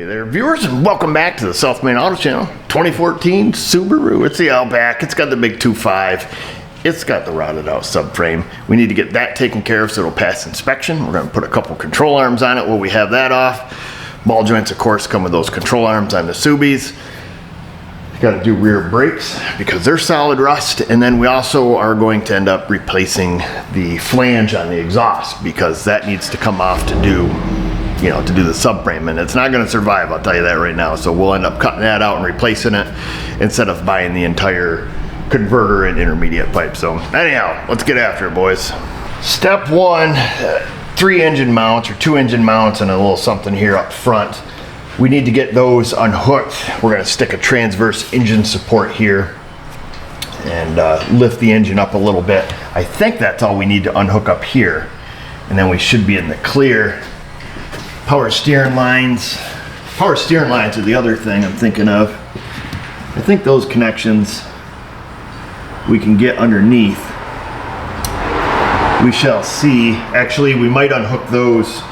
Hey there viewers, and welcome back to the South Main Auto Channel. 2014 Subaru, it's the Outback, it's got the big 2.5, it's got the rotted out subframe. We need to get that taken care of so it'll pass inspection. We're going to put a couple control arms on it while we have that off. Ball joints of course come with those control arms on the Subies. Got to do rear brakes because they're solid rust, and then we also are going to end up replacing the flange on the exhaust because that needs to come off to do the subframe, and it's not going to survive, I'll tell you that right now. So we'll end up cutting that out and replacing it instead of buying the entire converter and intermediate pipe. So anyhow, let's get after it, boys. Step one, 3 engine mounts or 2 engine mounts and a little something here up front. We need to get those unhooked. We're going to stick a transverse engine support here and lift the engine up a little bit. I think that's all we need to unhook up here, and then we should be in the clear. Power steering lines are the other thing I'm thinking of. I think those connections we can get underneath. We shall see. Actually, we might unhook those.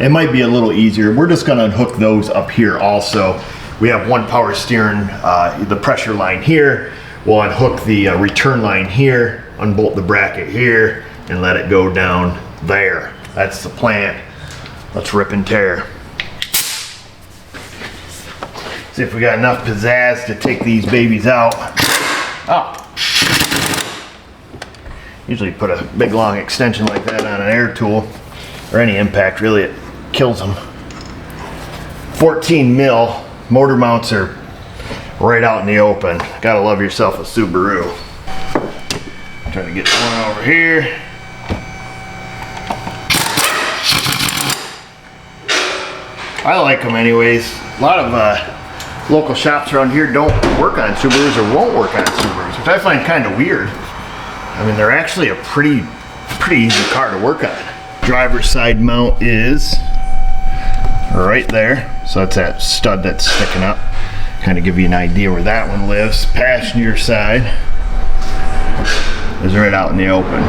It might be a little easier. We're just going to unhook those up here also. We have one power steering, the pressure line here. We'll unhook the return line here, unbolt the bracket here, and let it go down there. That's the plan. Let's rip and tear. See if we got enough pizzazz to take these babies out. Oh. Usually put a big long extension like that on an air tool, or any impact, really it kills them. 14 mil motor mounts are right out in the open. Gotta love yourself a Subaru. Trying to get one over here. I like them anyways. A lot of local shops around here don't work on Subarus or won't work on Subarus, which I find kind of weird. I mean, they're actually a pretty easy car to work on. Driver's side mount is right there. So that's that stud that's sticking up. Kind of give you an idea where that one lives. Passenger side is right out in the open.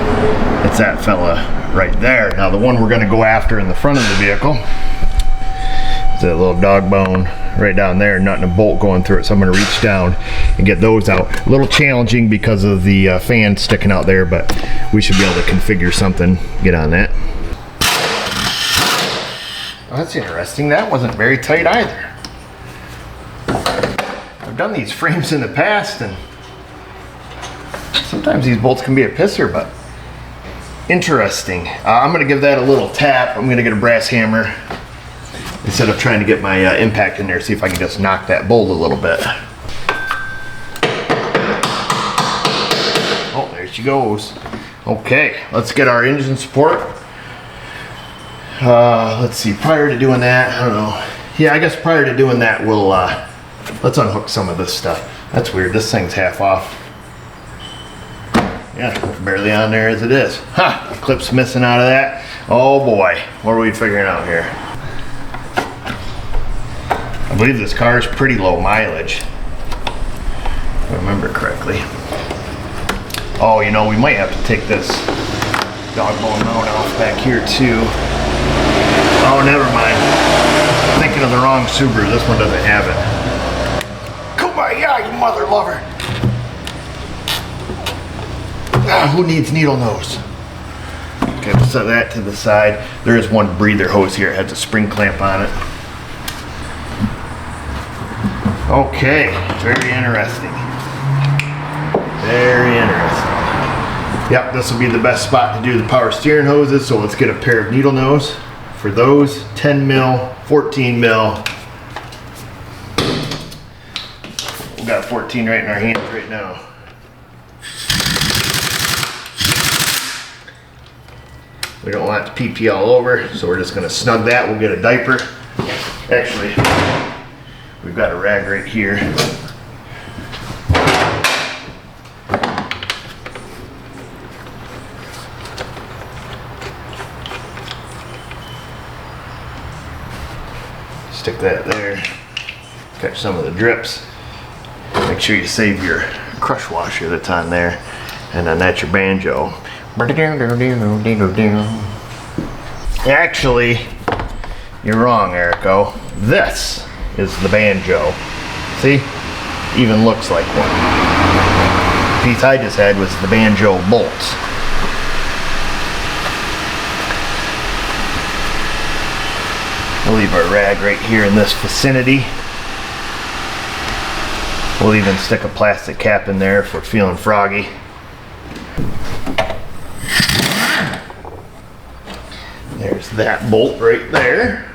It's that fella right there. Now the one we're going to go after in the front of the vehicle, that little dog bone right down there, nut and a bolt going through it, so I'm going to reach down and get those out. A little challenging because of the fan sticking out there, but we should be able to configure something, get on that. Oh, that's interesting. That wasn't very tight either. I've done these frames in the past, and sometimes these bolts can be a pisser, but interesting. I'm going to give that a little tap. I'm going to get a brass hammer instead of trying to get my impact in there, see if I can just knock that bolt a little bit. Oh, there she goes. Okay, let's get our engine support. Let's see, prior to doing that, I don't know. Yeah, I guess prior to doing that, we'll, let's unhook some of this stuff. That's weird, this thing's half off. Yeah, barely on there as it is. Ha, the clip's missing out of that. Oh boy, what are we figuring out here? I believe this car is pretty low mileage, if I remember correctly. Oh, you know, we might have to take this dog bone mount off back here too. Oh, never mind. I'm thinking of the wrong Subaru. This one doesn't have it. Kumbaya, you mother lover. Ah, who needs needle nose? Okay, we'll set that to the side. There is one breather hose here. It has a spring clamp on it. Okay, very interesting. Very interesting. Yep, this will be the best spot to do the power steering hoses, so let's get a pair of needle nose for those. 10 mil, 14 mil. We've got 14 right in our hands right now. We don't want it to pee all over, so we're just going to snug that. We'll get a diaper. Actually, we've got a rag right here. Stick that there. Catch some of the drips. Make sure you save your crush washer that's on there. And then that's your banjo. Actually, you're wrong, Erico. This is the banjo. See? Even looks like one. The piece I just had was the banjo bolts. We'll leave our rag right here in this vicinity. We'll even stick a plastic cap in there if we're feeling froggy. There's that bolt right there.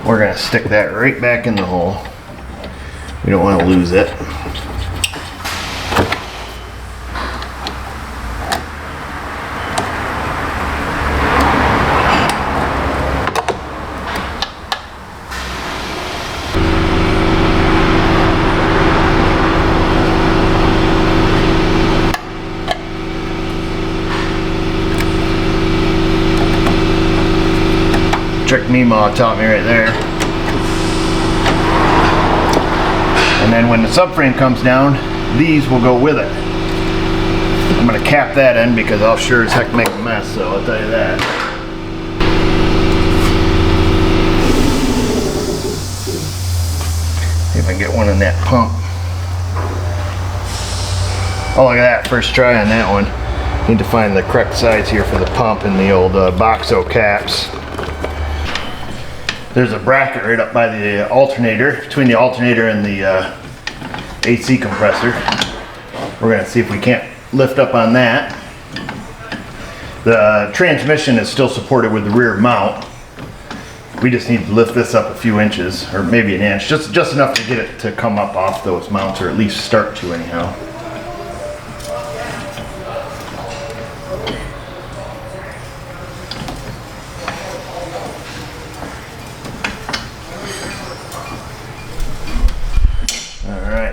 We're going to stick that right back in the hole. We don't want to lose it. Trick Meemaw taught me right there. And then when the subframe comes down, these will go with it. I'm going to cap that in because I'll sure as heck make a mess, so I'll tell you that. See if I can get one in that pump. Oh, look at that, first try on that one. Need to find the correct size here for the pump and the old Boxo caps. There's a bracket right up by the alternator, between the alternator and the AC compressor. We're going to see if we can't lift up on that. The transmission is still supported with the rear mount. We just need to lift this up a few inches, or maybe an inch, just enough to get it to come up off those mounts, or at least start to anyhow.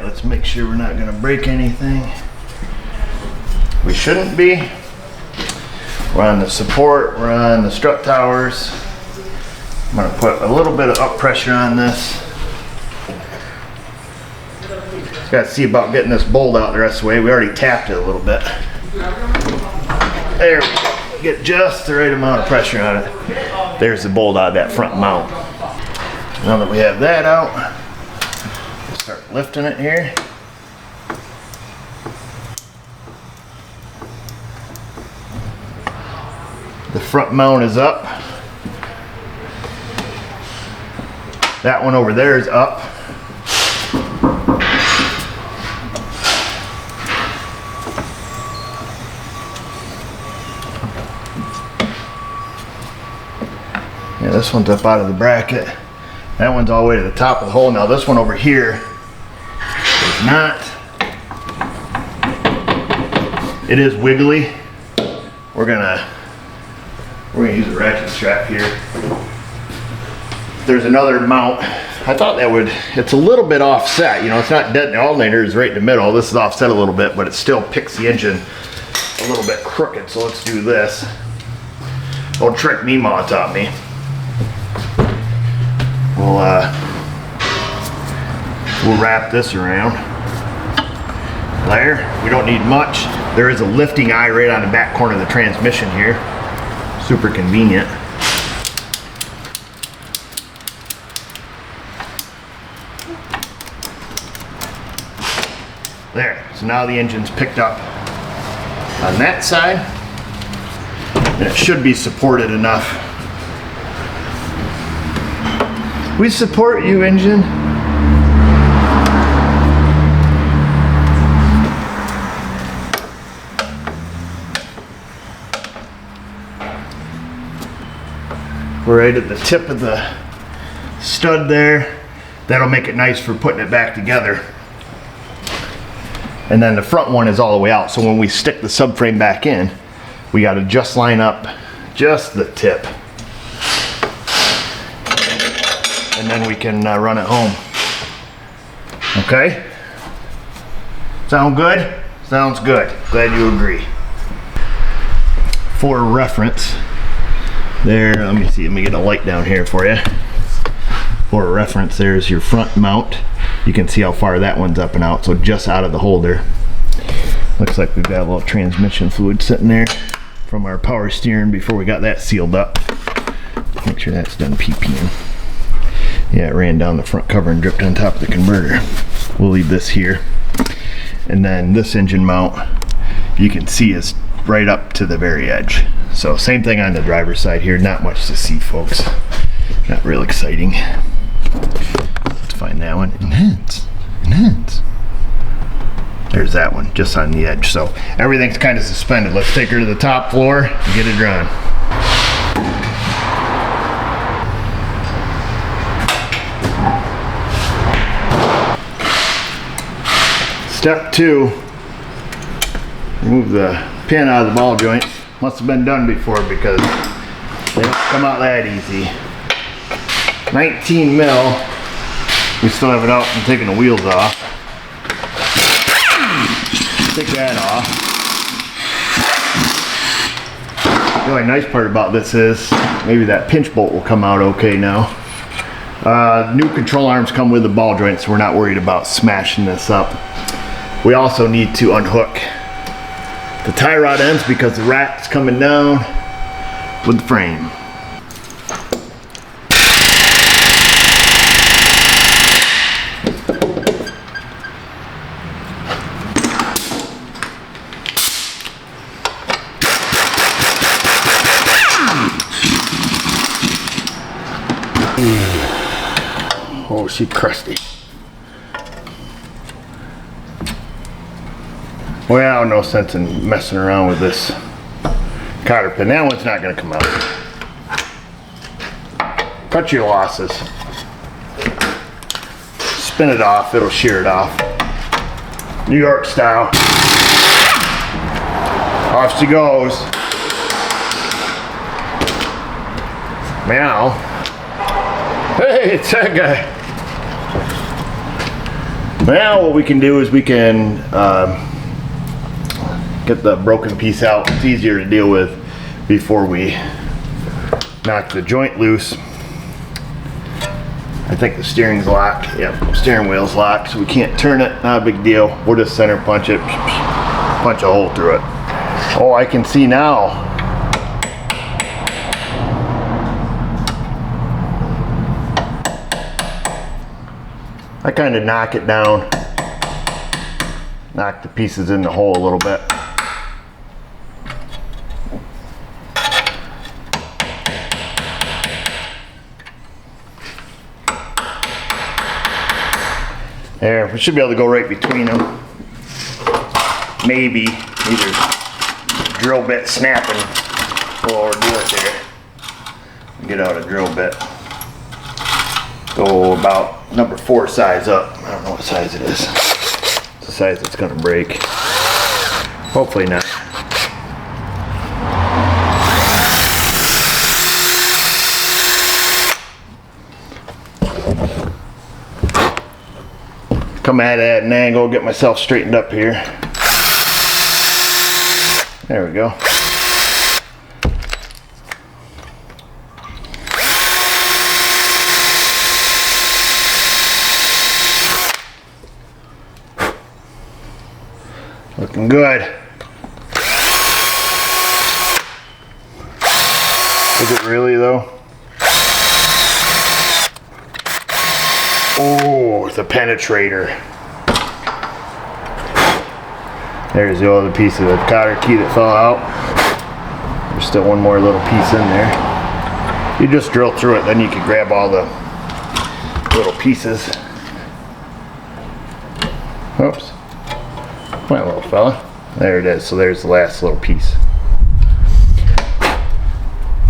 Let's make sure we're not going to break anything. We shouldn't be. We're on the support, we're on the strut towers. I'm going to put a little bit of up pressure on this. Just got to see about getting this bolt out the rest of the way. We already tapped it a little bit. There we go. Get just the right amount of pressure on it. There's the bolt out of that front mount. Now that we have that out, start lifting it here. The front mount is up. That one over there is up. Yeah, this one's up out of the bracket. That one's all the way to the top of the hole. Now this one over here is not. It is wiggly. We're gonna use a ratchet strap here. There's another mount. I thought that would, it's a little bit offset. You know, it's not dead. The alternator is right in the middle. This is offset a little bit, but it still picks the engine a little bit crooked. So let's do this. Old Trick Meemaw taught me. We'll wrap this around there. We don't need much. There is a lifting eye right on the back corner of the transmission here. Super convenient. There. So now the engine's picked up on that side, and it should be supported enough. We support you, engine. We're right at the tip of the stud there. That'll make it nice for putting it back together. And then the front one is all the way out. So when we stick the subframe back in, we got to just line up just the tip. And then we can run it home. Okay? Sound good? Sounds good. Glad you agree. For reference, there, let me see, let me get a light down here for you. For reference, there's your front mount. You can see how far that one's up and out, so just out of the holder. Looks like we've got a little transmission fluid sitting there from our power steering before we got that sealed up. Make sure that's done PPing. Yeah, it ran down the front cover and dripped on top of the converter. We'll leave this here. And then this engine mount, you can see is right up to the very edge. So same thing on the driver's side here. Not much to see, folks. Not real exciting. Let's find that one. Enhance. Enhance. There's that one, just on the edge. So everything's kind of suspended. Let's take her to the top floor and get it drawn. Step 2, remove the pin out of the ball joint. Must have been done before because they don't come out that easy. 19 mil. We still have it out from taking the wheels off. Take that off. The only nice part about this is maybe that pinch bolt will come out okay now. New control arms come with the ball joint, so we're not worried about smashing this up. We also need to unhook the tie rod ends because the rack's coming down with the frame. Oh, she's crusty. Well, no sense in messing around with this cotter pin. That one's not going to come out. Cut your losses. Spin it off, it'll shear it off. New York style. Off she goes. Meow. Hey, it's that guy. Now what we can do is we can get the broken piece out. It's easier to deal with before we knock the joint loose. I think the steering's locked. Yep, steering wheel's locked, so we can't turn it. Not a big deal. We'll just center punch it, punch a hole through it. Oh, I can see now. I kind of knock it down, knock the pieces in the hole a little bit. There, we should be able to go right between them. Maybe either drill bit snapping or do it there. Get out a drill bit. Go about number 4 size up. I don't know what size it is. It's the size it's gonna break. Hopefully not. Come at it at an angle, get myself straightened up here. There we go. Looking good. Is it really though? Oh, it's a penetrator. There's the other piece of the cotter key that fell out. There's still one more little piece in there. You just drill through it, then you can grab all the little pieces. Oops. Come on, little fella. There it is. So there's the last little piece.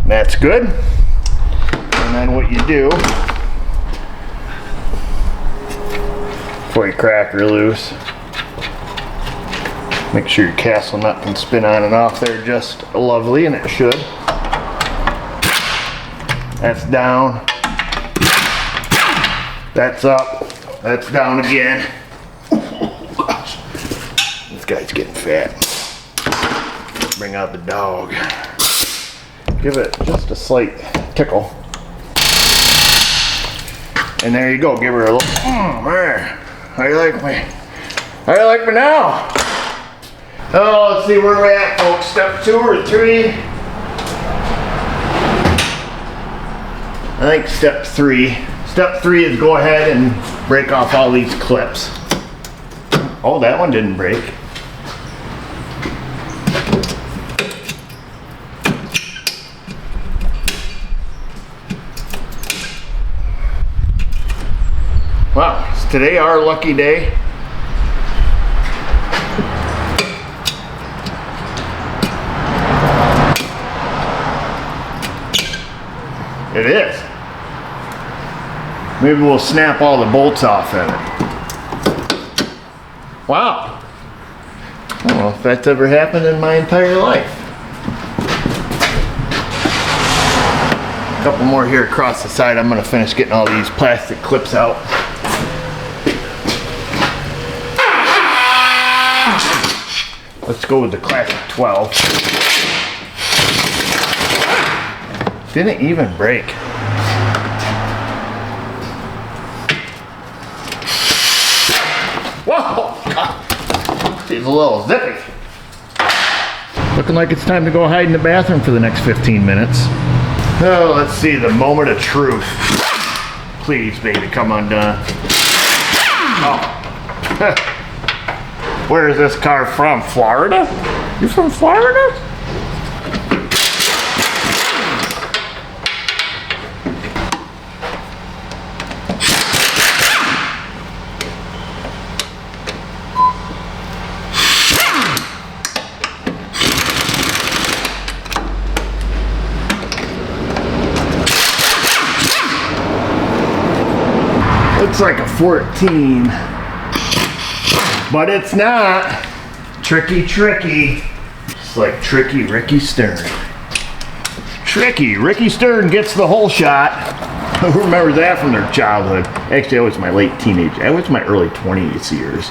That's good. And then what you do, before you crack her loose, make sure your castle nut can spin on and off there just lovely, and it should. That's down. That's up. That's down again. Guy's getting fat. Bring out the dog. Give it just a slight tickle. And there you go. Give her a little. There. How you like me? How you like me now? Oh, let's see where we're at, folks. Step 2 or 3. I think step 3. Step 3 is go ahead and break off all these clips. Oh, that one didn't break. Wow, is today our lucky day? It is. Maybe we'll snap all the bolts off in it. Wow. I don't know if that's ever happened in my entire life. A couple more here across the side. I'm going to finish getting all these plastic clips out. Let's go with the classic 12. Didn't even break. Whoa! She's a little zippy. Looking like it's time to go hide in the bathroom for the next 15 minutes. Oh, let's see, the moment of truth. Please, baby, come undone. Oh. Where is this car from? Florida? You from Florida? Looks like a 14. But it's not. Tricky, tricky. It's like tricky Ricky Stern. Tricky Ricky Stern gets the whole shot. Who remembers that from their childhood? Actually, that was my late teenage. That was my early 20s years.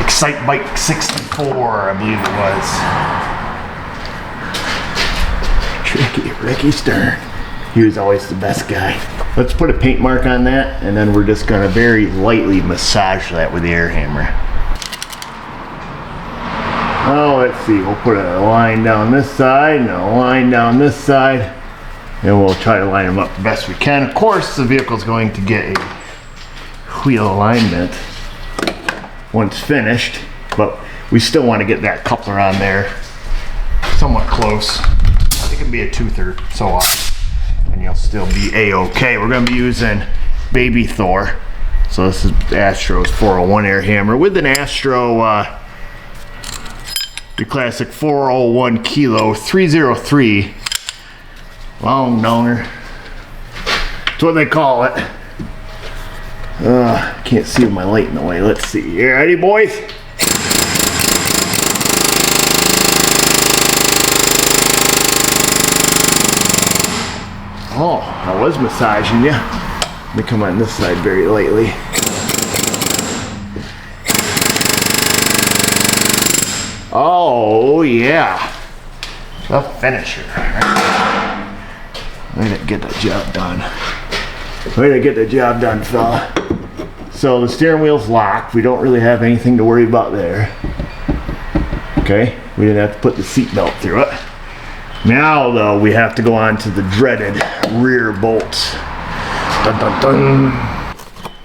Excite Bike 64, I believe it was. Tricky Ricky Stern. He was always the best guy. Let's put a paint mark on that, and then we're just gonna very lightly massage that with the air hammer. Oh, let's see, we'll put a line down this side and a line down this side, and we'll try to line them up the best we can. Of course, the vehicle's going to get a wheel alignment once finished, but we still want to get that coupler on there somewhat close. It can be a tooth or so off, and you'll still be a-okay. We're going to be using Baby Thor. So this is Astro's 401 air hammer with an Astro, the classic 401 kilo 303 long donger. That's what they call it. Can't see with my light in the way. Let's see. You ready, boys? Oh, I was massaging you. Let me come on this side very lightly. Oh, yeah. The finisher. Way to get the job done. Way to get the job done, fella. So the steering wheel's locked. We don't really have anything to worry about there. Okay, we didn't have to put the seat belt through it. Now, though, we have to go on to the dreaded rear bolts. Dun, dun, dun.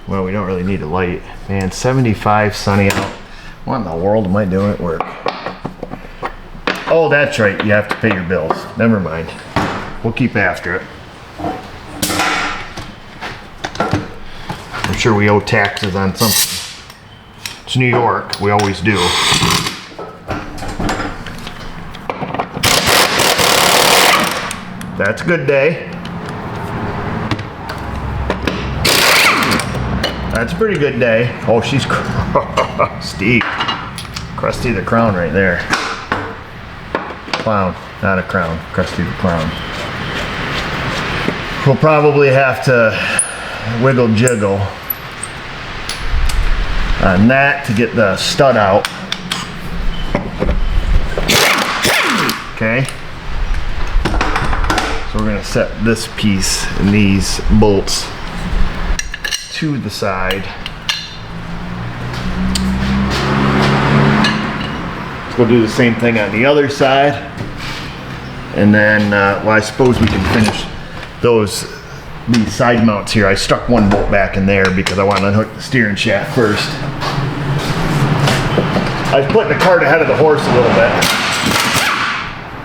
Well, we don't really need a light. Man, 75, sunny out. What in the world am I doing at work? Oh, that's right. You have to pay your bills. Never mind. We'll keep after it. I'm sure we owe taxes on something. It's New York. We always do. That's a good day. That's a pretty good day. Oh, she's steep. Krusty the Clown right there. Clown, not a crown. Krusty the Clown. We'll probably have to wiggle jiggle on that to get the stud out. Okay. So we're going to set this piece and these bolts to the side. Let's go do the same thing on the other side. And then, well, I suppose we can finish these side mounts here. I stuck one bolt back in there because I want to unhook the steering shaft first. I was putting the cart ahead of the horse a little bit.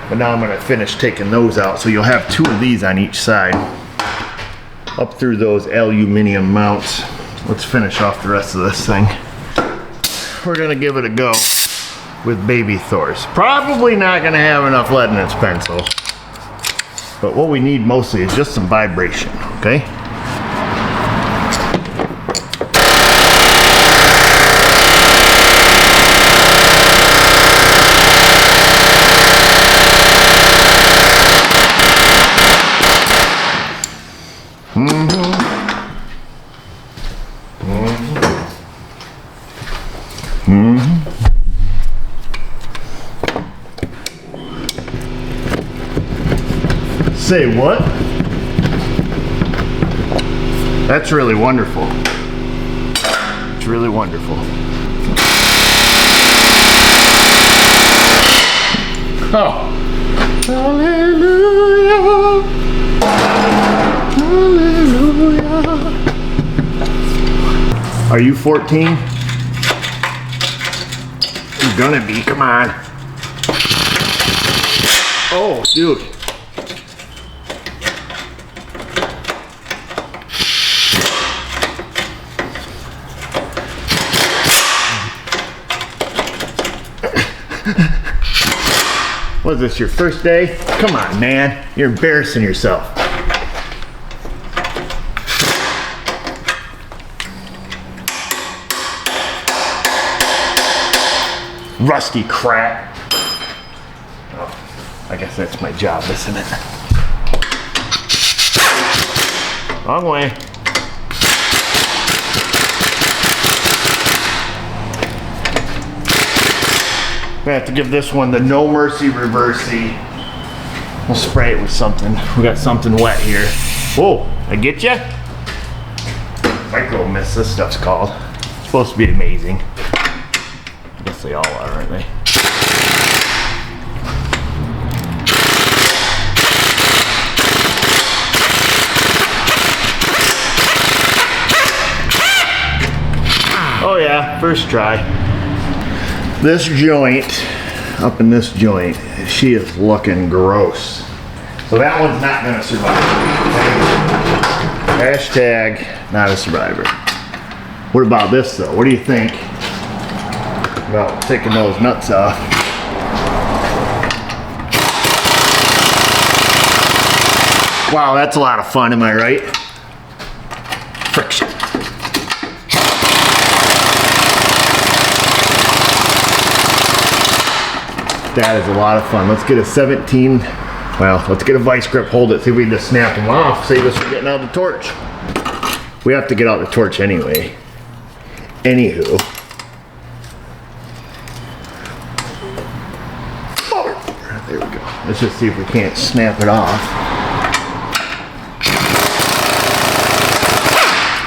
But now I'm going to finish taking those out. So you'll have 2 of these on each side. Up through those aluminum mounts. Let's finish off the rest of this thing. We're going to give it a go with baby Thor's. Probably not going to have enough lead in its pencil. But what we need mostly is just some vibration, okay? Say what? That's really wonderful. It's really wonderful. Oh. Hallelujah. Hallelujah. Are you 14? You're gonna be, come on. Oh, dude. Was this your first day? Come on, man. You're embarrassing yourself. Rusty crap. Oh, I guess that's my job, isn't it? Wrong way. We have to give this one the No Mercy Reversey. We'll spray it with something. We got something wet here. Whoa, I get ya? Micro mist, this stuff's called. It's supposed to be amazing. I guess they all are, aren't they? Oh yeah, first try. This joint, up in this joint, she is looking gross. So that one's not gonna survive. Hashtag not a survivor. What about this though? What do you think about taking those nuts off? Wow, that's a lot of fun, am I right? Friction. That is a lot of fun. Let's get a 17, well, let's get a vice grip, hold it, see if we can just snap them off, save us from getting out the torch. We have to get out the torch anyway. Anywho. Oh, there we go. Let's just see if we can't snap it off.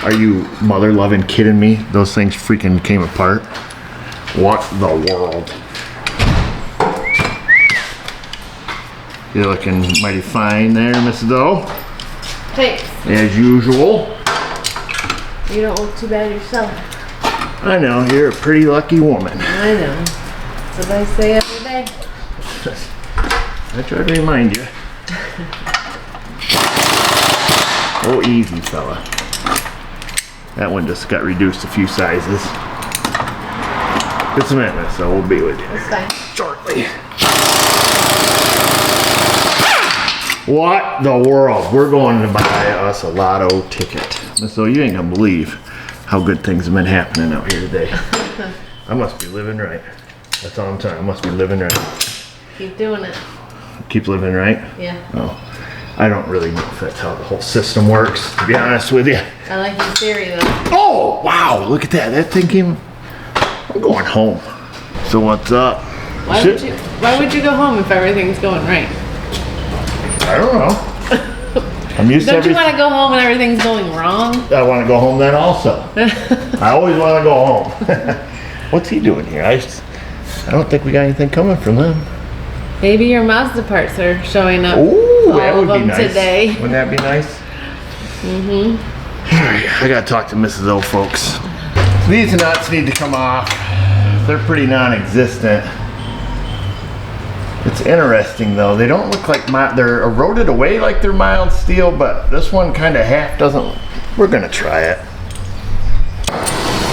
Are you mother-loving kidding me? Those things freaking came apart. What the world? You're looking mighty fine there, Mrs. O. Thanks. As usual. You don't look too bad yourself. I know, you're a pretty lucky woman. I know. That's what I say every day. I try to remind you. Oh, easy, fella. That one just got reduced a few sizes. Just a minute, so we'll be with you. That's fine. Shortly. What the world? We're going to buy us a lotto ticket. So you ain't gonna believe how good things have been happening out here today. I must be living right. That's all I'm telling you. I must be living right. Keep doing it. Keep living right? Yeah. Oh, I don't really know if that's how the whole system works, to be honest with you. I like your theory though. Oh, wow, look at that. That thing came, I'm going home. So what's up? Why would you go home if everything's going right? I don't know. I'm used Don't to you want to go home when everything's going wrong? I want to go home then also. I always want to go home. What's he doing here? I don't think we got anything coming from them. Maybe your Mazda parts are showing up. Ooh, that all would of be them nice. today. Wouldn't that be nice? Mm-hmm. Alright, I gotta talk to Mrs. O, folks. These nuts need to come off. They're pretty non-existent. It's interesting though. They don't look like they're eroded away like they're mild steel, but this one kind of half doesn't. We're gonna try it.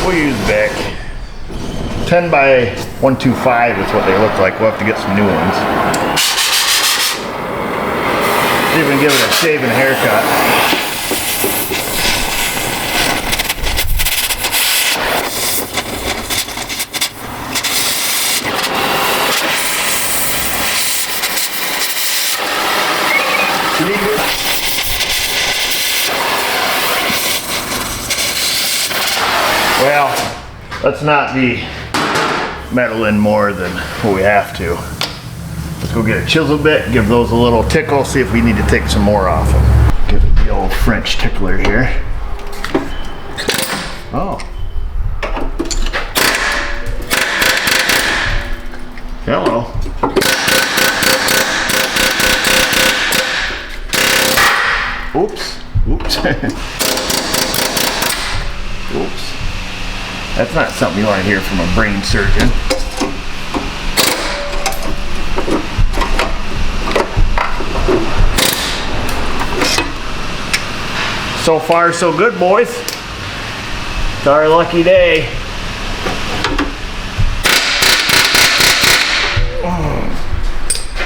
We'll use back. 10 by 125 is what they look like. We'll have to get some new ones. Even give it a shave and haircut. Well, let's not be meddling more than what we have to. Let's go get a chisel bit, give those a little tickle, see if we need to take some more off them. Give it the old French tickler here. Oh. Hello. Oops. Oops. Oops. That's not something you want to hear from a brain surgeon. So far, so good, boys. It's our lucky day.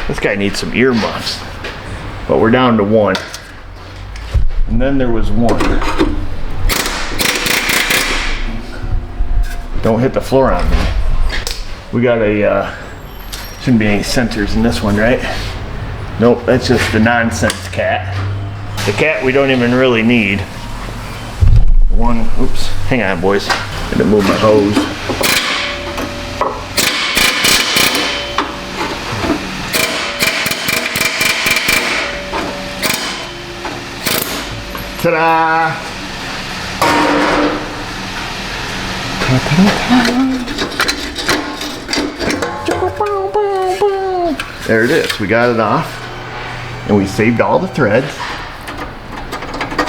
This guy needs some earmuffs. But we're down to one. And then there was one. Don't hit the floor on me. We got a, shouldn't be any sensors in this one, right? Nope, that's just the nonsense cat. The cat we don't even really need. One, oops, hang on boys. Had to move my hose. Ta-da! There it is. We got it off, and we saved all the threads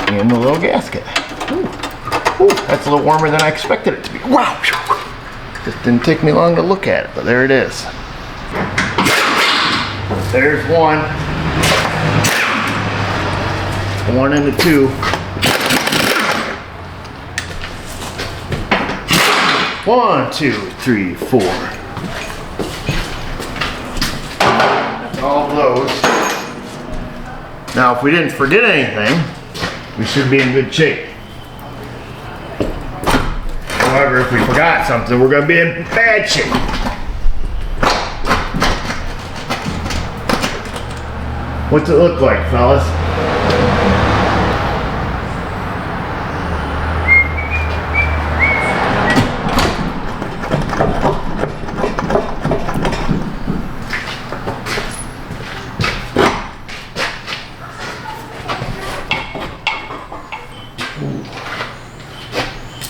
and the little gasket. Ooh. Ooh, that's a little warmer than I expected it to be. Wow! Just didn't take me long to look at it, but there it is. There's one. One and a two. One, two, three, four. That's all of those. Now, if we didn't forget anything, we should be in good shape. However, if we forgot something, we're going to be in bad shape. What's it look like, fellas?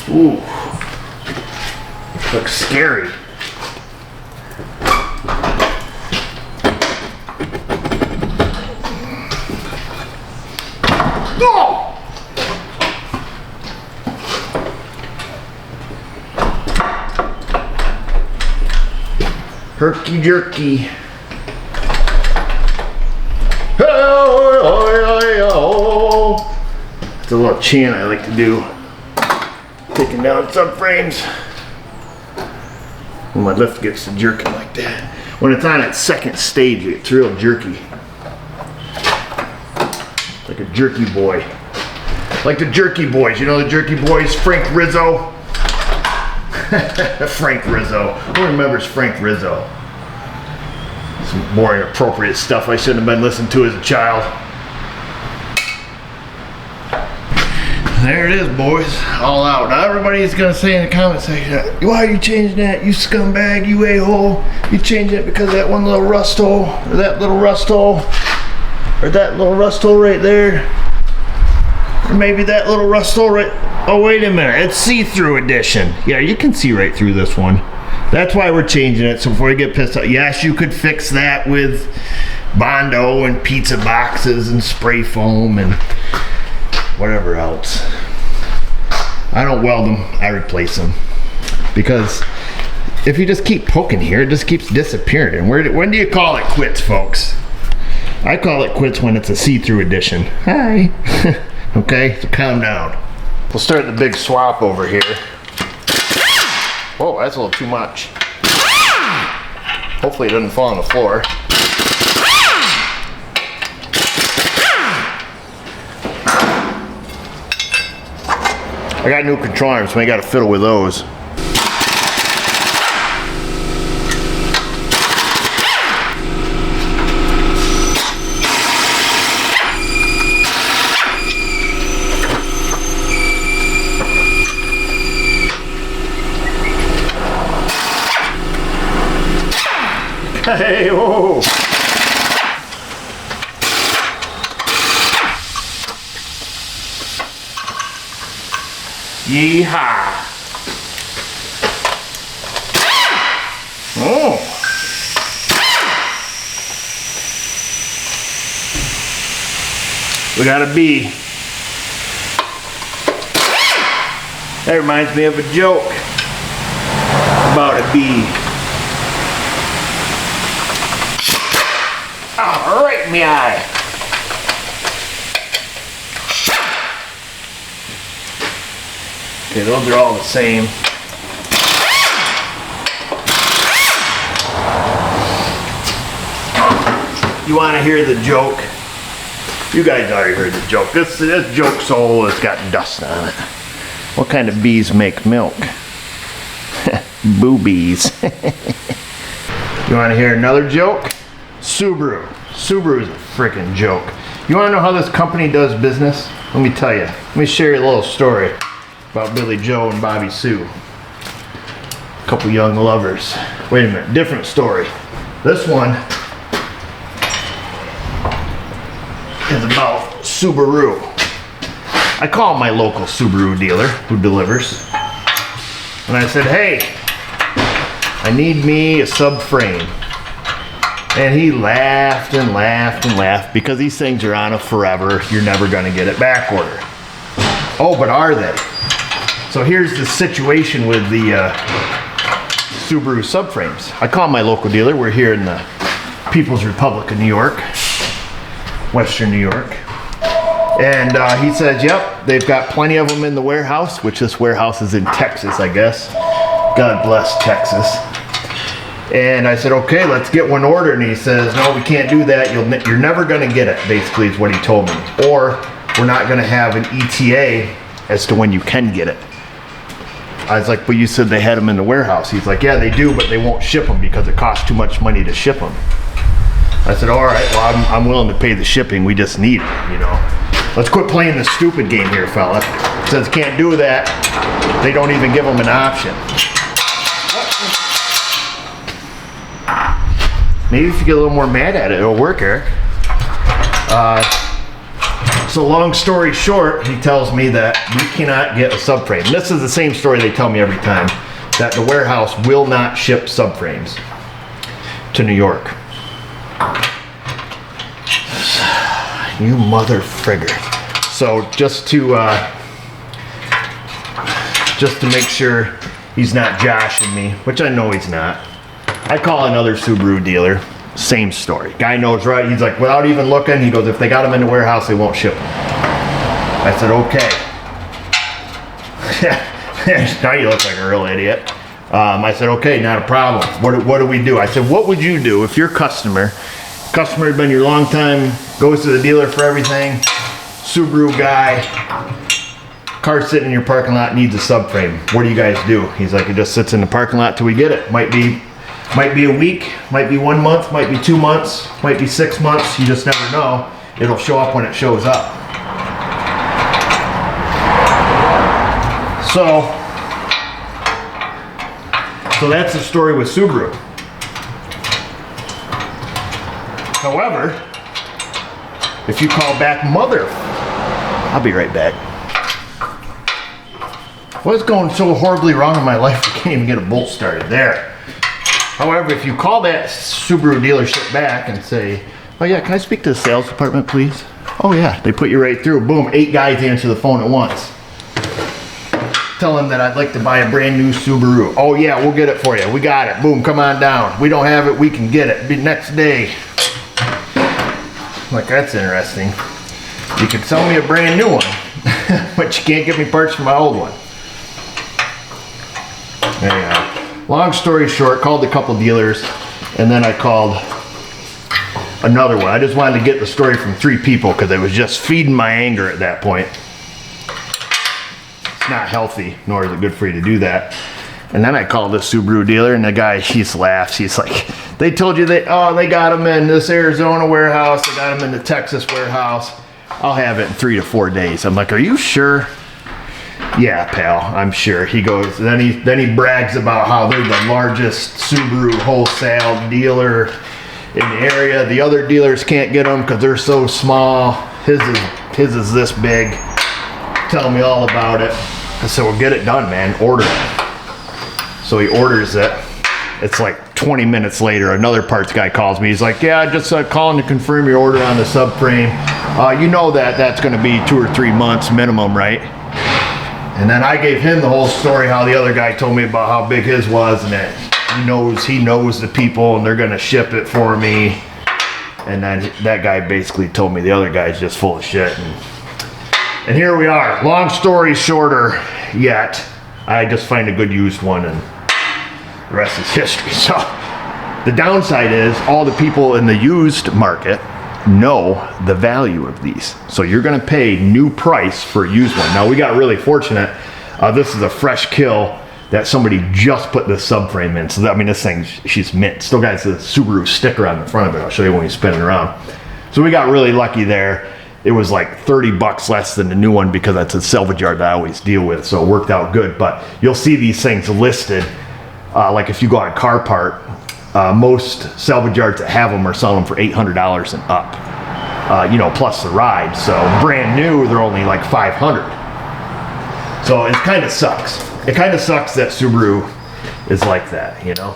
Ooh, looks scary. Oh! Herky jerky. It's a little chant I like to do. Taking down subframes when my lift gets to jerking like that. When it's on its second stage, it's real jerky. Like a jerky boy. Like the Jerky Boys. You know the Jerky Boys? Frank Rizzo. Frank Rizzo. Who remembers Frank Rizzo? Some more inappropriate stuff I shouldn't have been listening to as a child. There it is, boys, all out. Now everybody's gonna say in the comment section, why are you changing that, you scumbag, you a-hole? You changing it because of that one little rust hole, or that little rust hole, or that little rust hole right there, or maybe that little rust hole right, oh wait a minute, it's see-through edition. Yeah, you can see right through this one. That's why we're changing it, so before you get pissed off. Yes, you could fix that with Bondo and pizza boxes and spray foam and whatever else. I don't weld them, I replace them. Because if you just keep poking here, it just keeps disappearing. And when do you call it quits, folks? I call it quits when it's a see-through edition. Hi. Okay, so calm down. We'll start the big swap over here. Whoa, that's a little too much. Hopefully it doesn't fall on the floor. I got new control arms, so I got to fiddle with those. Hey, whoa! Yeehaw! Oh! We got a bee. That reminds me of a joke about a bee. Oh, right in the eye. Okay, those are all the same. You want to hear the joke? You guys already heard the joke. This joke's old. It's got dust on it. What kind of bees make milk? Boobies. You want to hear another joke? Subaru. Subaru is a freaking joke. You want to know how this company does business? Let me tell you. Let me share you a little story about Billy Joe and Bobby Sue. A couple young lovers. Wait a minute, different story. This one is about Subaru. I called my local Subaru dealer who delivers. And I said, hey, I need me a subframe. And he laughed and laughed and laughed because these things are on a forever. You're never going to get it back order. Oh, but are they? So here's the situation with the Subaru subframes. I call my local dealer. We're here in the People's Republic of New York, Western New York. And he says, yep, they've got plenty of them in the warehouse, which this warehouse is in Texas, I guess. God bless Texas. And I said, okay, let's get one ordered. And he says, no, we can't do that. You're never going to get it, basically, is what he told me. Or we're not going to have an ETA as to when you can get it. I was like, but you said they had them in the warehouse. He's like, yeah, they do, but they won't ship them because it costs too much money to ship them. I said, all right, well, I'm willing to pay the shipping. We just need it, you know. Let's quit playing this stupid game here, fella. Since can't do that, they don't even give them an option. Maybe if you get a little more mad at it, it'll work, Eric. So long story short, he tells me that we cannot get a subframe. And this is the same story they tell me every time, that the warehouse will not ship subframes to New York. You mother frigger. So just to make sure he's not joshing me, which I know he's not, I call another Subaru dealer, same story. Guy knows right, he's like, without even looking, he goes, if they got them in the warehouse, they won't ship them. I said, okay. Now you look like a real idiot. I said, okay, not a problem. What do we do? I said, what would you do if your customer had been your long time, goes to the dealer for everything, Subaru guy, car sitting in your parking lot, needs a subframe. What do you guys do? He's like, it just sits in the parking lot till we get it. Might be a week, might be 1 month, might be 2 months, might be 6 months. You just never know. It'll show up when it shows up. So that's the story with Subaru. However, if you call back I'll be right back. What's going so horribly wrong in my life? I can't even get a bolt started. There. However, if you call that Subaru dealership back and say, oh yeah, can I speak to the sales department, please? Oh yeah, they put you right through. Boom, 8 guys answer the phone at once. Tell them that I'd like to buy a brand new Subaru. Oh yeah, we'll get it for you. We got it. Boom, come on down. We don't have it, we can get it. Be next day. Like, that's interesting. You can sell me a brand new one, but you can't get me parts for my old one. Anyhow, long story short, called a couple dealers, and then I called another one. I just wanted to get the story from 3 people because it was just feeding my anger at that point. It's not healthy, nor is it good for you to do that. And then I called this Subaru dealer, and the guy, he laughs. He's like, they told you they got them in this Arizona warehouse, they got them in the Texas warehouse. I'll have it in 3 to 4 days. I'm like, are you sure? Yeah, pal, I'm sure. He goes, then he brags about how they're the largest Subaru wholesale dealer in the area. The other dealers can't get them because they're so small. His is this big. Telling me all about it. I said, well, get it done, man. Order it. So he orders it. It's like 20 minutes later, another parts guy calls me. He's like, yeah, I just calling to confirm your order on the subframe. You know that's going to be 2 or 3 months minimum, right? And then I gave him the whole story, how the other guy told me about how big his was, and that he knows the people, and they're going to ship it for me. And then that guy basically told me the other guy's just full of shit. And here we are. Long story shorter yet, I just find a good used one, and the rest is history. So the downside is all the people in the used market know the value of these. So you're going to pay new price for a used one. Now we got really fortunate. This is a fresh kill that somebody just put this subframe in. So I mean, this thing, she's mint. Still got the Subaru sticker on the front of it. I'll show you when you spin it around. So we got really lucky there. It was like 30 bucks less than the new one because that's a salvage yard that I always deal with. So it worked out good. But you'll see these things listed. Like if you go on Car Part, most salvage yards that have them are selling them for $800 and up, plus the ride. So brand new, they're only like $500. So it kind of sucks. It kind of sucks that Subaru is like that, you know?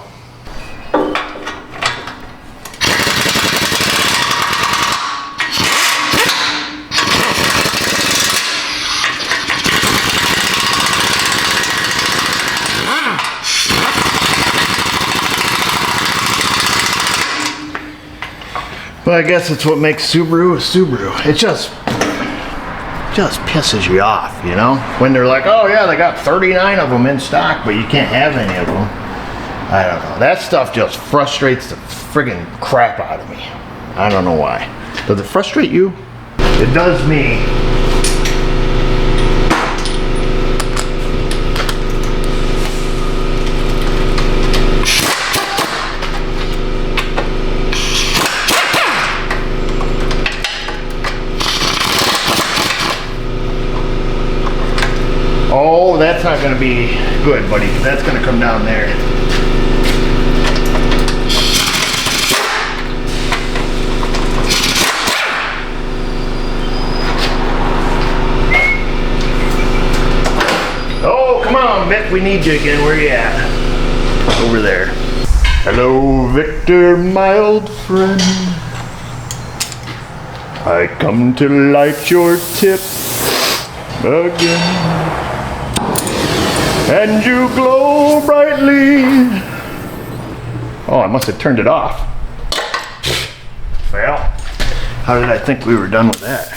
But I guess it's what makes Subaru a Subaru. It just pisses you off, you know? When they're like, oh yeah, they got 39 of them in stock, but you can't have any of them. I don't know. That stuff just frustrates the friggin' crap out of me. I don't know why. Does it frustrate you? It does me. Oh, that's not going to be good, buddy. That's going to come down there. Oh, come on, Vic. We need you again. Where you at? Over there. Hello, Victor, my old friend. I come to light your tip again. And you glow brightly. Oh, I must have turned it off. Well, how did I think we were done with that?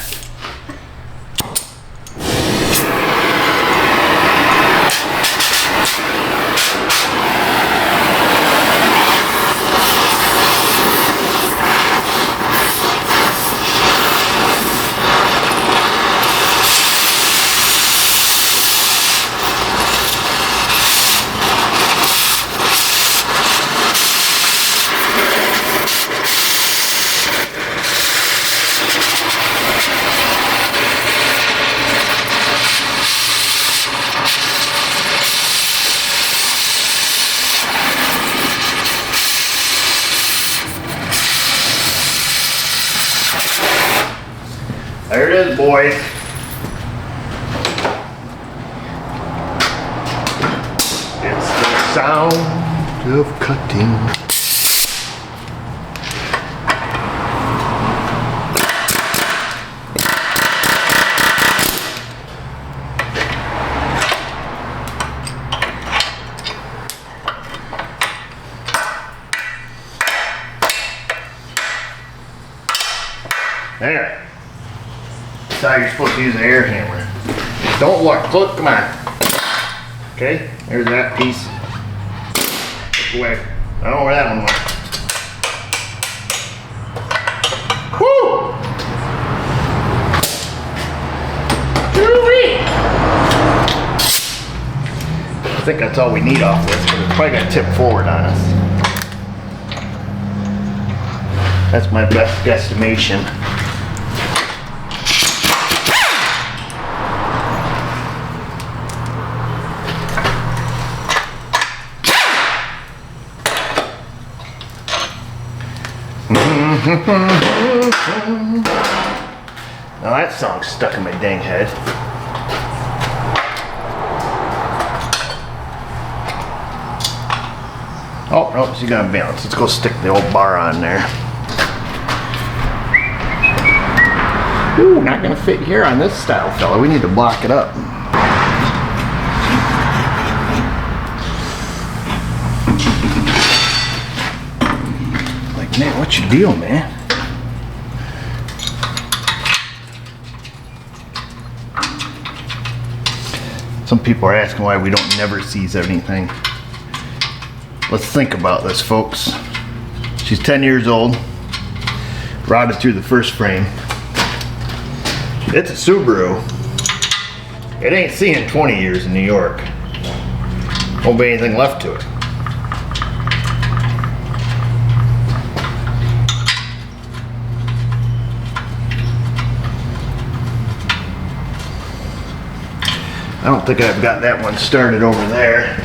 There it is, boys. It's the sound of cutting. There. That's how you're supposed to use an air hammer. Don't look. Look, come on. Okay, there's that piece. Look away. I don't know where that one went. Whoo! I think that's all we need off this, because it's probably going to tip forward on us. That's my best guesstimation. Now that song's stuck in my dang head. Oh, no, she's gonna balance. Let's go stick the old bar on there. Ooh, not gonna fit here on this style, fella. We need to block it up. Like, man, what's your deal, man? Some people are asking why we don't never seize anything. Let's think about this, folks. She's 10 years old. Rotted through the first frame. It's a Subaru. It ain't seeing 20 years in New York. Won't be anything left to it. I don't think I've got that one started over there.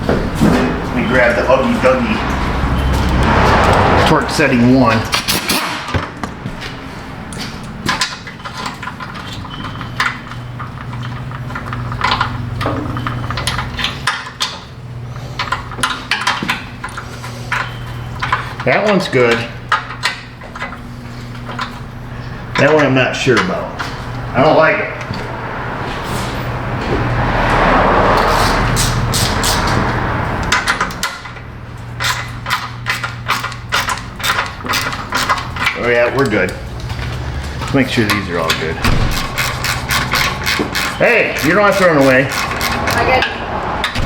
Let me grab the Uggy Duggy torque setting 1. That one's good. That one I'm not sure about. I don't like it. Oh yeah, we're good. Let's make sure these are all good. Hey, you don't have to throw them away. Okay.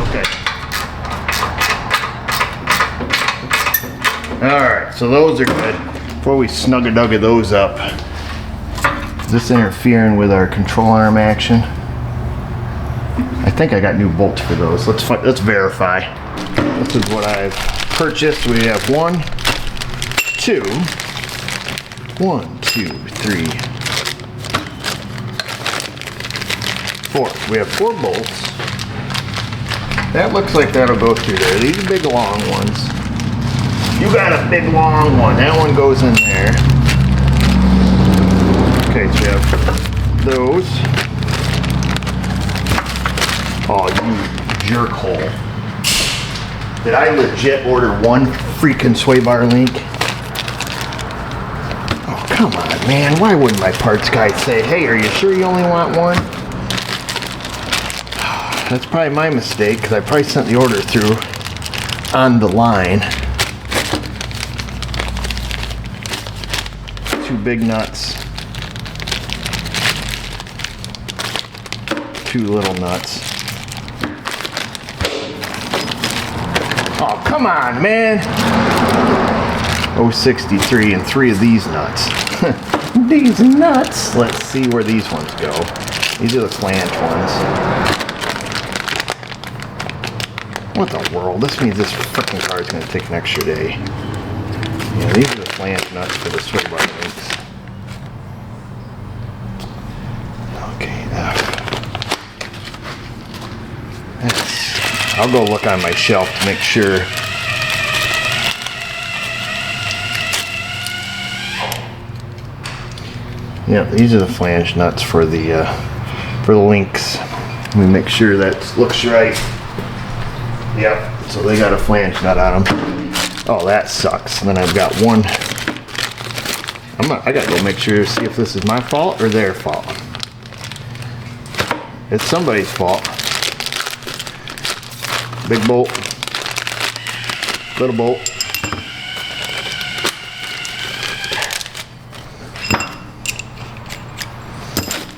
Okay. Alright, so those are good. Before we snug-a-dug those up, is this interfering with our control arm action? I think I got new bolts for those. Let's verify. This is what I've purchased. We have 1, 2, 1, 2, 3, 4. We have 4 bolts. That looks like that'll go through there. These are big long ones. You got a big long one. That one goes in there. Okay, so you have those. Oh, you jerk hole. Did I legit order 1 freaking sway bar link? Oh, come on, man. Why wouldn't my parts guy say, hey, are you sure you only want 1? That's probably my mistake, because I probably sent the order through on the line. 2 big nuts. 2 little nuts. Oh, come on, man. 063 and 3 of these nuts. These nuts. Let's see where these ones go. These are the flange ones. What the world? This means this freaking car is going to take an extra day. Yeah, these are the flange nuts for the sway bar links. Okay, I'll go look on my shelf to make sure. Yeah, these are the flange nuts for the links. Let me make sure that looks right. Yep, so they got a flange nut on them. Oh, that sucks. And then I've got one. I gotta go make sure to see if this is my fault or their fault. It's somebody's fault. Big bolt. Little bolt.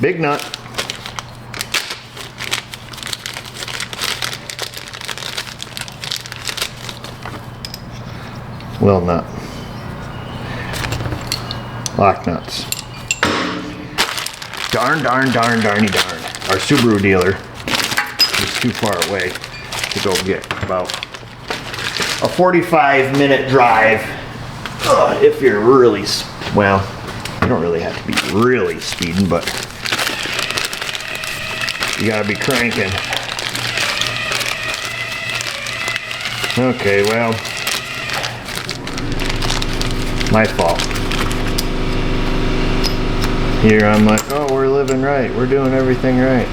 Big nut. Little nut. Lock nuts. Darn, darn, darn, darny darn. Our Subaru dealer is too far away to go get. About a 45-minute drive. If you're really, well, you don't really have to be really speeding, but you gotta be cranking. Okay, well, my fault. Here I'm like, oh, we're living right. We're doing everything right.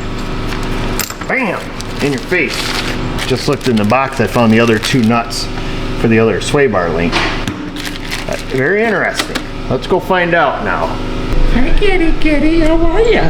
Bam! In your face. Just looked in the box. I found the other two nuts for the other sway bar link. Very interesting. Let's go find out now. Hi, kitty, how are ya?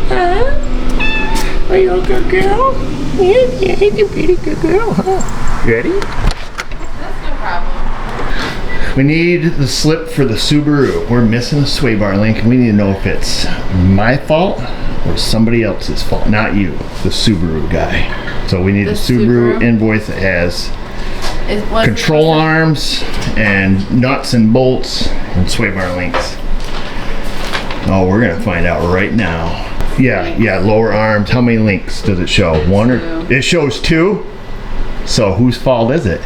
Huh? Are you a good girl? Yeah, you're a pretty good girl, huh? Ready? That's no problem. We need the slip for the Subaru. We're missing a sway bar link, and we need to know if it's my fault or somebody else's fault. Not you, the Subaru guy. So we need The a Subaru Subaru? invoice that has control arms and nuts and bolts and sway bar links. Oh, we're gonna find out right now. Yeah, lower arms. How many links does it show? One or Two. it shows two? So whose fault is it?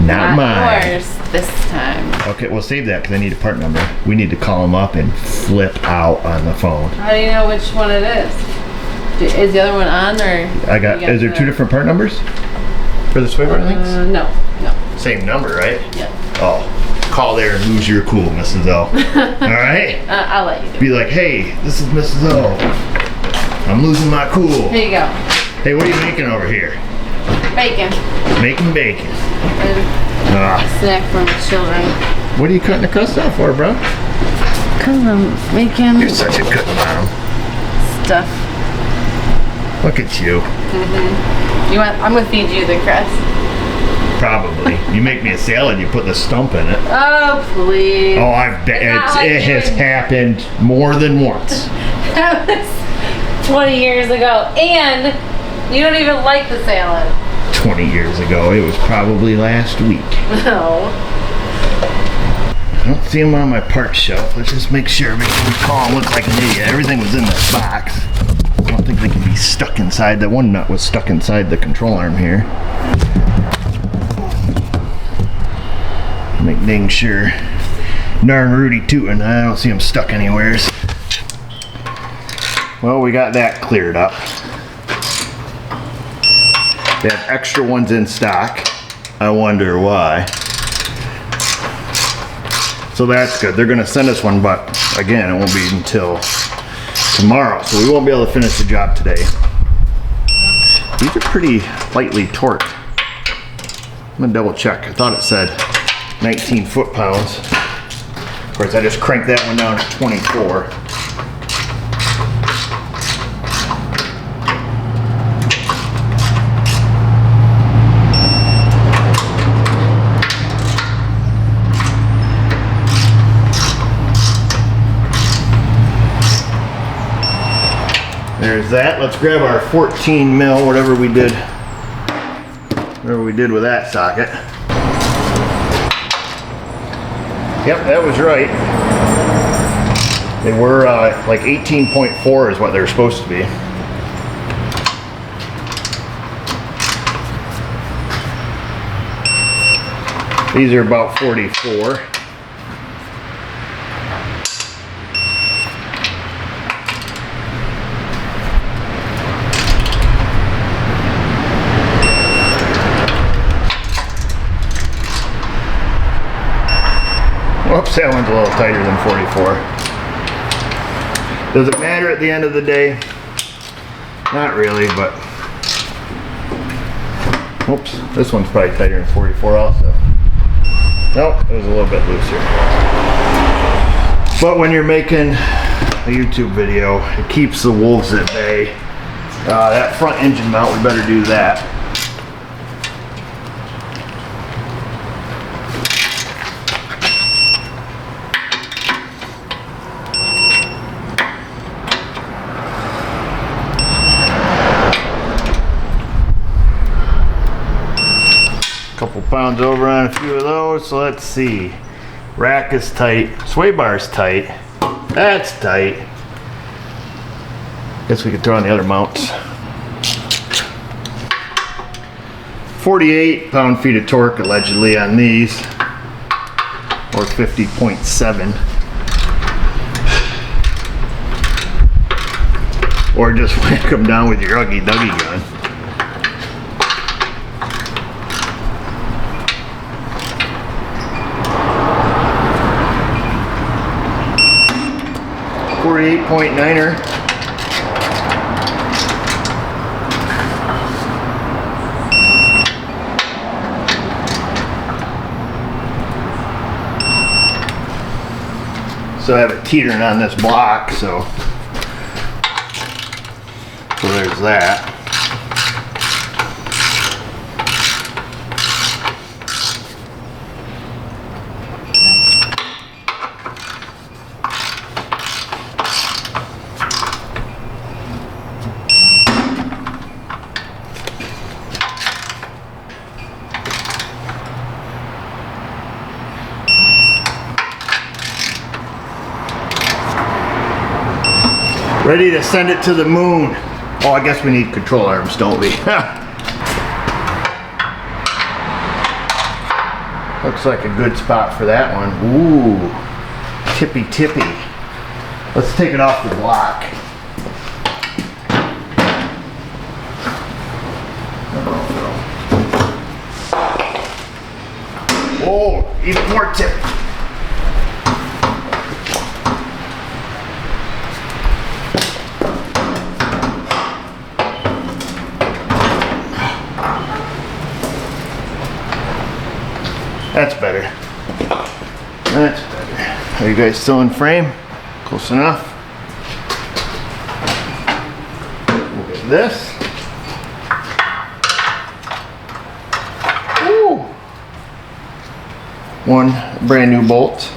Not mine. Yours this time. Okay, we'll save that because I need a part number. We need to call them up and flip out on the phone. How do you know which one it is? Is the other one on or? Is there two different part numbers for the sway bar links? No. Same number, right? Yeah. Oh, call there and lose your cool, Mrs. O. All right? I'll let you do it. Be like, hey, this is Mrs. O. I'm losing my cool. Here you go. Hey, what are you making over here? Bacon. Making bacon. And snack for my children. What are you cutting the crust out for, bro? Cause I'm making You're such a good mom. stuff. Look at you. I'm gonna feed you the crust. Probably. You make me a salad, you put the stump in it. Oh please. Oh, I bet It's not like it has doing- happened more than once. That was 20 years ago, and you don't even like the salad. 20 years ago. It was probably last week. No. I don't see them on my parts shelf. Let's just make sure before we call and look like an idiot. Everything was in this box. I don't think they can be stuck inside. That one nut was stuck inside the control arm here. Make dang sure. Darn Rudy tootin'. I don't see him stuck anywheres. Well, we got that cleared up. They have extra ones in stock. I wonder why. So that's good. They're gonna send us one, but again, it won't be until tomorrow. So we won't be able to finish the job today. These are pretty lightly torqued. I'm gonna double check. I thought it said 19 foot-pounds. Of course, I just cranked that one down to 24. There's that. Let's grab our 14 mil, whatever we did with that socket. Yep, that was right. They were like 18.4 is what they were supposed to be. These are about 44. Whoops, that one's a little tighter than 44. Does it matter at the end of the day? Not really, but Oops, this one's probably tighter than 44 also. Nope, it was a little bit looser. But when you're making a YouTube video, it keeps the wolves at bay. That front engine mount, we better do that. Couple pounds over on a few of those, so let's see. Rack is tight, sway bar is tight, that's tight. Guess we could throw on the other mounts. 48 pound-feet of torque allegedly on these, or 50.7. Or just whack them down with your Uggy Duggy gun. .9er. So I have it teetering on this block, so there's that. Ready to send it to the moon. Oh, I guess we need control arms, don't we? Looks like a good spot for that one. Ooh, tippy tippy. Let's take it off the block. Oh, even more tip. That's better. That's better. Are you guys still in frame? Close enough. We'll get this. Ooh. One brand new bolt.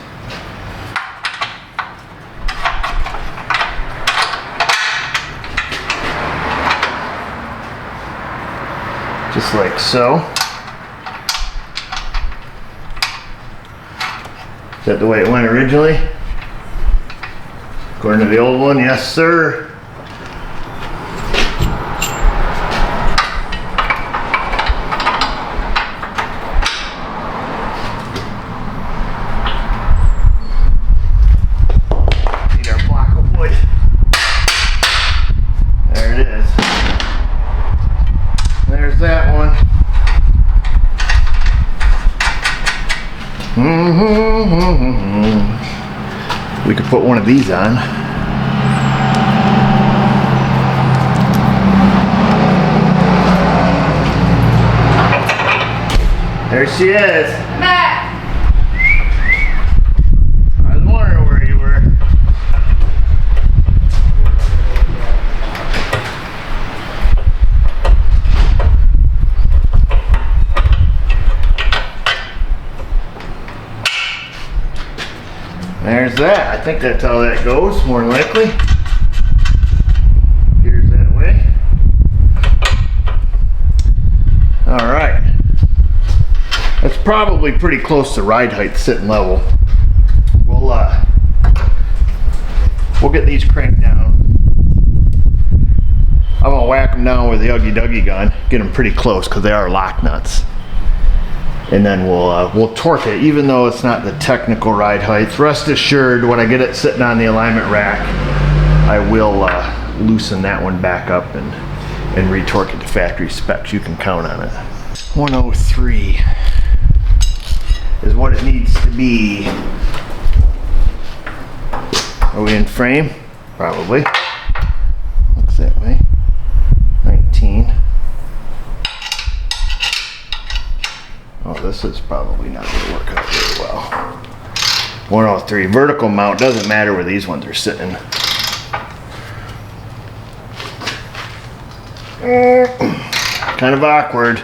Just like so. Is that the way it went originally? According to the old one, yes sir. Need our block of wood. There it is. There's that one. We could put one of these on. There she is. Back. I was wondering where you were. There's that. I think that's how that goes, more than likely. Here's that way. All right. That's probably pretty close to ride height, sitting level. We'll get these cranked down. I'm gonna whack them down with the Uggy Duggy gun, get them pretty close because they are lock nuts. And then we'll torque it, even though it's not the technical ride height. Rest assured, when I get it sitting on the alignment rack, I will loosen that one back up and retorque it to factory specs. You can count on it. 103 is what it needs to be. Are we in frame? Probably. Looks that way. 19. this is probably not going to work out very well. 103. Vertical mount, doesn't matter where these ones are sitting. Kind of awkward.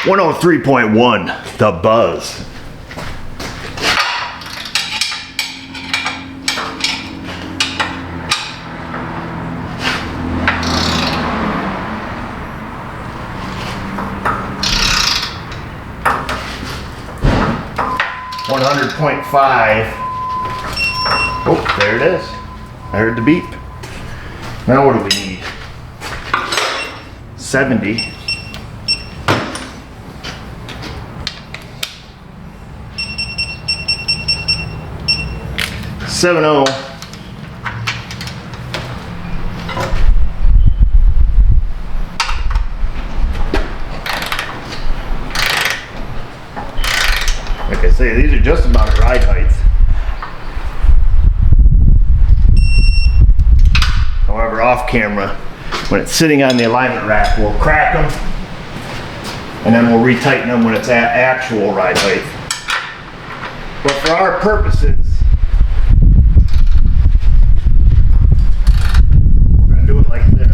103.1, the buzz. .5. Oh, there it is. I heard the beep. Now what do we need? 70. 70. Like I say, these are just about at ride height. However, off camera, when it's sitting on the alignment rack, we'll crack them and then we'll retighten them when it's at actual ride height. But for our purposes, we're going to do it like this.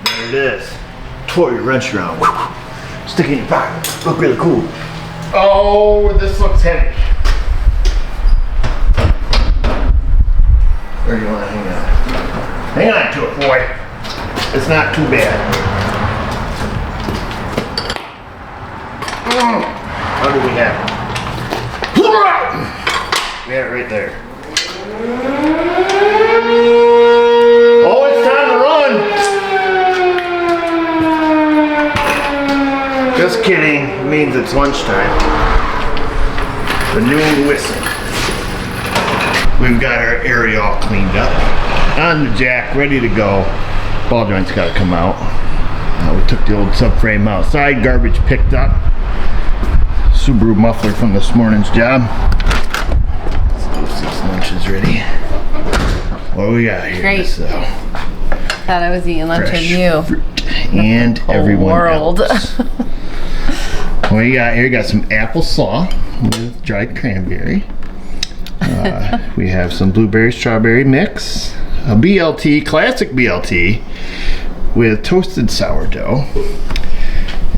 There it is. Toy your wrench around. Stick it in your pocket. Look really cool. Oh, this looks heavy. Where do you want to hang on? Hang on to it, boy. It's not too bad. How do we have it? We have it right there. Oh, it's time to run. Just kidding. It means it's lunchtime. The noon whistle. We've got our area all cleaned up. On the jack, ready to go. Ball joint's got to come out. We took the old subframe outside. Garbage picked up. Subaru muffler from this morning's job. Let's do this lunch is ready. What do we got here? Great. Thought I was eating lunch with you. Fruit and everyone world. else. What you got here? You got some apple slaw with dried cranberry. We have some blueberry strawberry mix, a BLT, classic BLT, with toasted sourdough,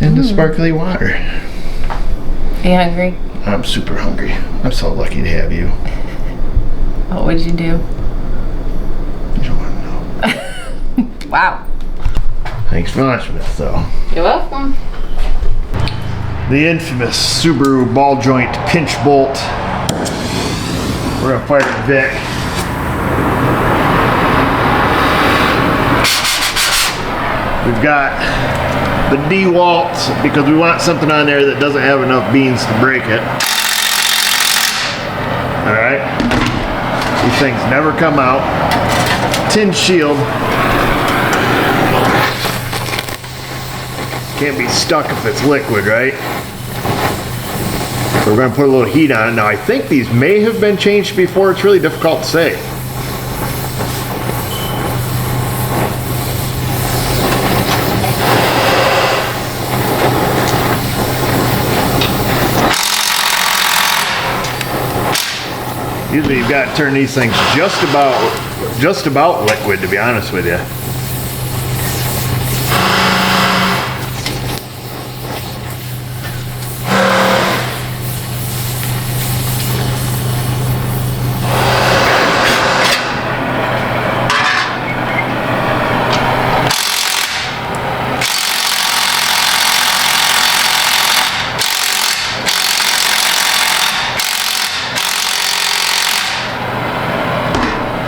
and a sparkly water. Are you hungry? I'm super hungry. I'm so lucky to have you. What would you do? You don't want to know. Wow. Thanks for lunch, Miss though. You're welcome. The infamous Subaru ball joint pinch bolt. We're gonna fire it Vic. We've got the DeWalt because we want something on there that doesn't have enough beans to break it. Alright. These things never come out. Tin shield. Can't be stuck if it's liquid, right? So we're going to put a little heat on it. Now I think these may have been changed before. It's really difficult to say. Usually you've got to turn these things just about liquid, to be honest with you.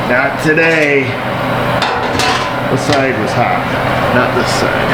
Not today. This side was hot, not this side.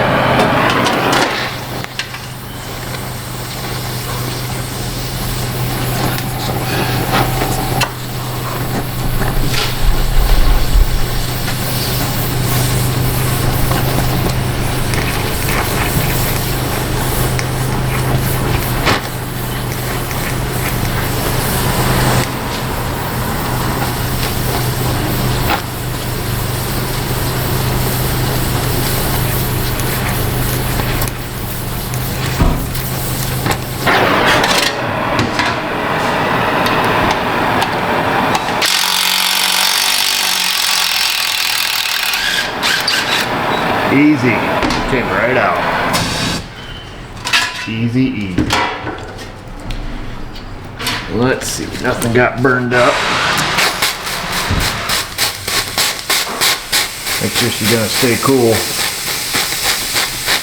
Easy. Came right out. Easy, easy. Let's see. Nothing got burned up. Make sure she's gonna stay cool.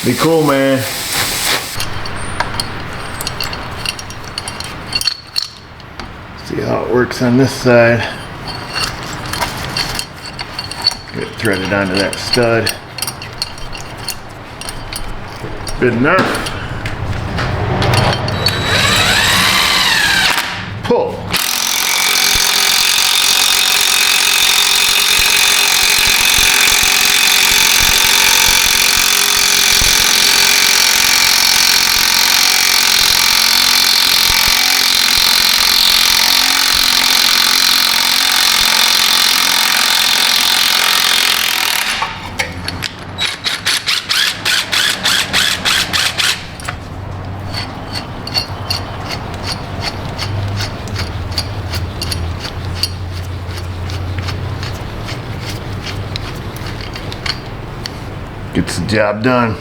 Be cool, man. See how it works on this side. Get it threaded onto that stud. Good enough. Pull. Gets the job done.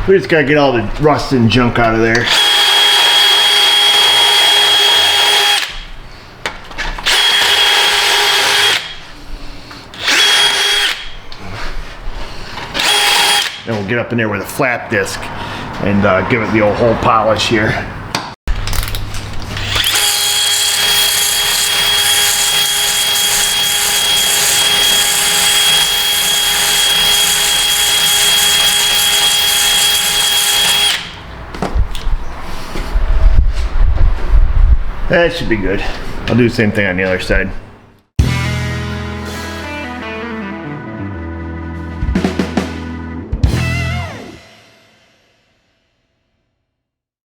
We just gotta get all the rust and junk out of there. Then we'll get up in there with a flat disc and give it the old hole polish here. That should be good. I'll do the same thing on the other side.